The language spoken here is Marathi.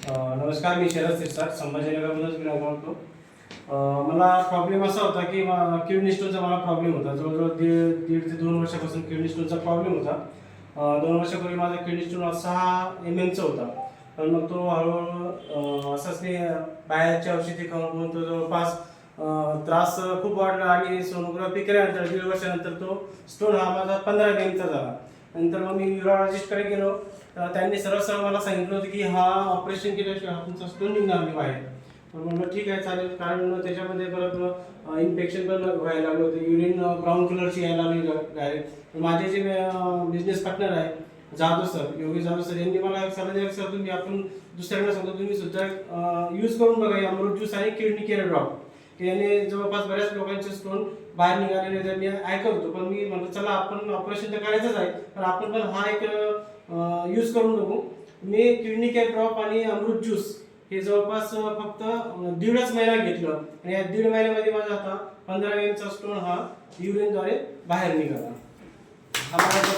नमस्कार, मी शरद सिरसाट संभाजीनगरमधूनच बिलॉंग करतो. मला प्रॉब्लेम असा होता की किडनी स्टोनचा मला प्रॉब्लेम होता. जवळजवळ दीड ते 2 वर्षापासून किडनी स्टोनचा प्रॉब्लेम होता. 2 वर्षापूर्वी माझा किडनी स्टोन 6 MM चा होता. पण मग तो हळूहळू असाच मी बाहेरची औषधी खाऊन तो जवळपास त्रास खूप वाढला आणि सोनोग्राफी केल्यानंतर 1.5 वर्षानंतर तो स्टोन हा माझा 15 MM चा झाला. नंतर मग मी युरोलॉजिस्टकडे गेलो. त्यांनी सरळ मला सांगितलं होतं की हा ऑपरेशन केल्याशिवाय तुमचा स्टोन निघणार नाही बाहेर. पण म्हणलं ठीक आहे, चालेल. कारण त्याच्यामध्ये परत इन्फेक्शन पण व्हायला लागलं होतं. युरिन ब्राऊन कलरची यायला लागली डायरेक्ट. माझे जे बिझनेस पार्टनर आहे जाधव सर, योगी जाधव सर, यांनी मला सल्ला दिला, सर तुम्ही आपण दुसऱ्यांना सांगतो तुम्ही सुद्धा यूज करून बघा अमृत ज्यूस आणि किडनी केअर ड्रॉप. याने जवळपास बऱ्याच लोकांचे स्टोन बाहेर निघालेले तर मी ऐकवतो. पण मी म्हणतो चला आपण ऑपरेशन तर करायचंच आहे, पण आपण पण हा एक यूज करून बघू. मी किडनी केअर ड्रॉप आणि अमृत ज्यूस हे जवळपास फक्त 1.5 महिना घेतलं आणि या 1.5 महिन्यामध्ये माझा आता 15 MM चा स्टोन हा युरिनद्वारे बाहेर निघाला. हा माझा